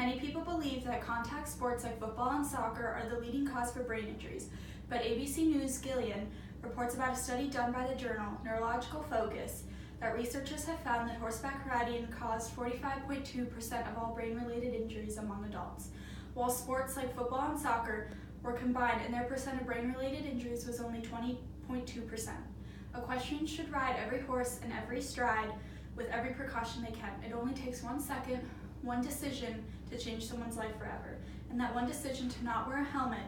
Many people believe that contact sports like football and soccer are the leading cause for brain injuries, but ABC News Gillian reports about a study done by the journal Neurological Focus that researchers have found that horseback riding caused 45.2% of all brain-related injuries among adults, while sports like football and soccer were combined and their percent of brain-related injuries was only 20.2%. Equestrians should ride every horse and every stride with every precaution they can. It only takes 1 second, one decision to change someone's life forever. And that one decision to not wear a helmet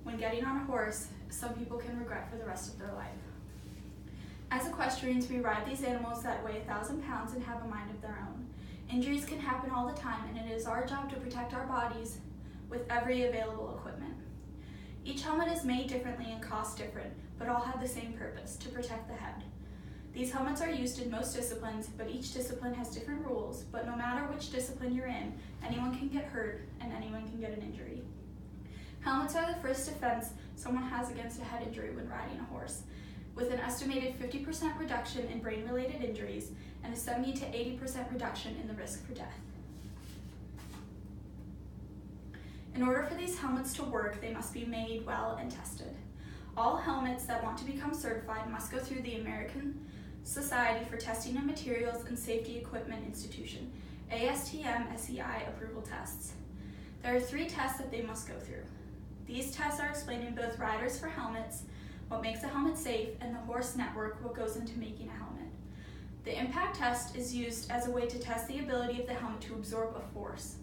when getting on a horse, some people can regret for the rest of their life. As equestrians, we ride these animals that weigh 1,000 pounds and have a mind of their own. Injuries can happen all the time, and it is our job to protect our bodies with every available equipment. Each helmet is made differently and costs different, but all have the same purpose, to protect the head. These helmets are used in most disciplines, but each discipline has different rules, but no matter which discipline you're in, anyone can get hurt and anyone can get an injury. Helmets are the first defense someone has against a head injury when riding a horse, with an estimated 50% reduction in brain-related injuries and a 70 to 80% reduction in the risk for death. In order for these helmets to work, they must be made well and tested. All helmets that want to become certified must go through the American Society for Testing of Materials and Safety Equipment Institution, ASTM-SEI approval tests. There are 3 tests that they must go through. These tests are explained in both Riders for Helmets, what makes a helmet safe, and the Horse Network, what goes into making a helmet. The impact test is used as a way to test the ability of the helmet to absorb a force.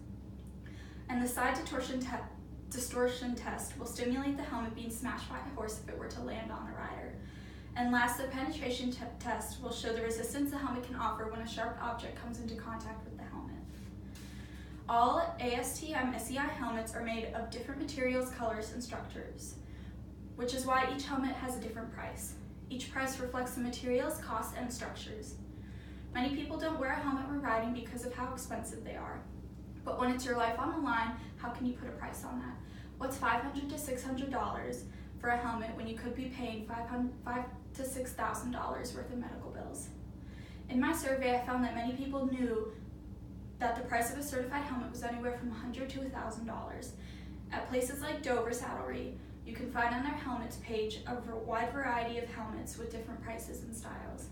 And the side distortion test will stimulate the helmet being smashed by a horse if it were to land on the rider. And last, the penetration test will show the resistance the helmet can offer when a sharp object comes into contact with the helmet. All ASTM-SEI helmets are made of different materials, colors, and structures, which is why each helmet has a different price. Each price reflects the materials, costs, and structures. Many people don't wear a helmet when riding because of how expensive they are. But when it's your life on the line, how can you put a price on that? What's $500 to $600 for a helmet when you could be paying $5,000 to $6,000 worth of medical bills? In my survey, I found that many people knew that the price of a certified helmet was anywhere from $100 to $1,000. At places like Dover Saddlery, you can find on their helmets page a wide variety of helmets with different prices and styles.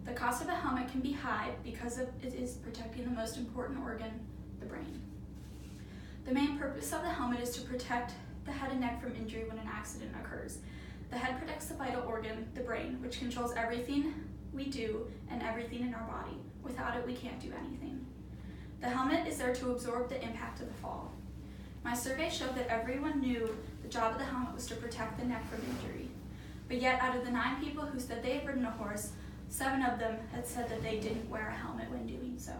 The cost of a helmet can be high because it is protecting the most important organ, the brain. The main purpose of the helmet is to protect the head and neck from injury when an accident occurs. The head protects the vital organ, the brain, which controls everything we do and everything in our body. Without it, we can't do anything. The helmet is there to absorb the impact of the fall. My survey showed that everyone knew the job of the helmet was to protect the neck from injury. But yet, out of the 9 people who said they had ridden a horse, 7 of them had said that they didn't wear a helmet when doing so.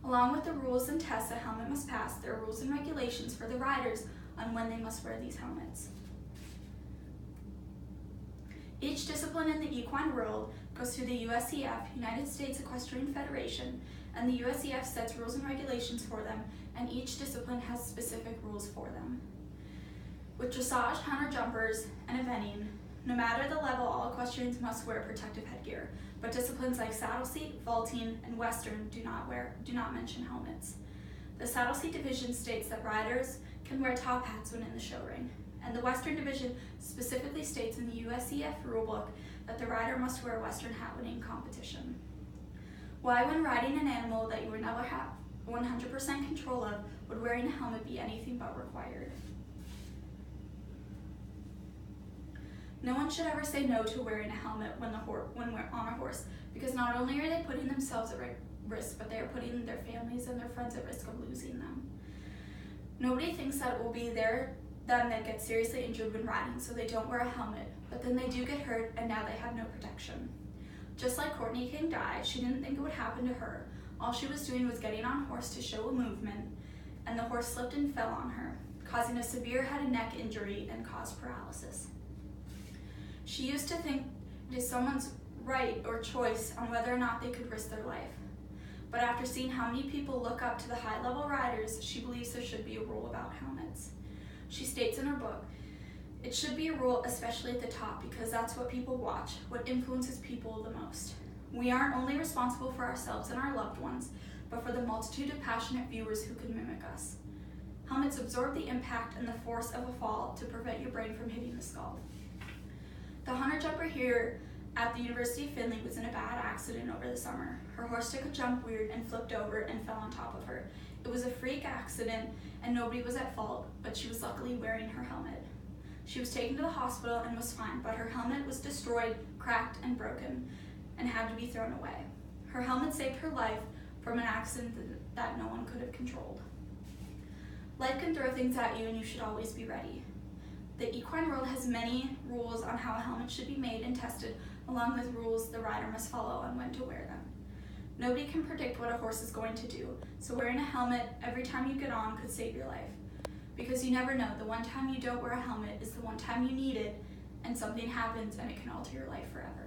Along with the rules and tests a helmet must pass, there are rules and regulations for the riders on when they must wear these helmets. Each discipline in the equine world goes through the USEF, United States Equestrian Federation, and the USEF sets rules and regulations for them, and each discipline has specific rules for them. With dressage, hunter jumpers, and eventing, no matter the level, all equestrians must wear protective headgear, but disciplines like saddle seat, vaulting, and western do not mention helmets. The saddle seat division states that riders can wear top hats when in the show ring, and the western division specifically states in the USEF rulebook that the rider must wear a western hat when in competition. Why, when riding an animal that you would never have 100% control of, would wearing a helmet be anything but required? No one should ever say no to wearing a helmet when we're on a horse, because not only are they putting themselves at risk, but they are putting their families and their friends at risk of losing them. Nobody thinks that it will be them that get seriously injured when riding, so they don't wear a helmet, but then they do get hurt and now they have no protection. Just like Courtney King died, she didn't think it would happen to her. All she was doing was getting on a horse to show a movement, and the horse slipped and fell on her, causing a severe head and neck injury and caused paralysis. She used to think it is someone's right or choice on whether or not they could risk their life. But after seeing how many people look up to the high-level riders, she believes there should be a rule about helmets. She states in her book, "It should be a rule, especially at the top, because that's what people watch, what influences people the most. We aren't only responsible for ourselves and our loved ones, but for the multitude of passionate viewers who could mimic us. Helmets absorb the impact and the force of a fall to prevent your brain from hitting the skull. The hunter jumper here at the University of Findlay was in a bad accident over the summer. Her horse took a jump weird and flipped over and fell on top of her. It was a freak accident and nobody was at fault, but she was luckily wearing her helmet. She was taken to the hospital and was fine, but her helmet was destroyed, cracked, and broken, and had to be thrown away. Her helmet saved her life from an accident that no one could have controlled. Life can throw things at you and you should always be ready. The equine world has many rules on how a helmet should be made and tested, along with rules the rider must follow on when to wear them. Nobody can predict what a horse is going to do, so wearing a helmet every time you get on could save your life. Because you never know, the one time you don't wear a helmet is the one time you need it, and something happens and it can alter your life forever.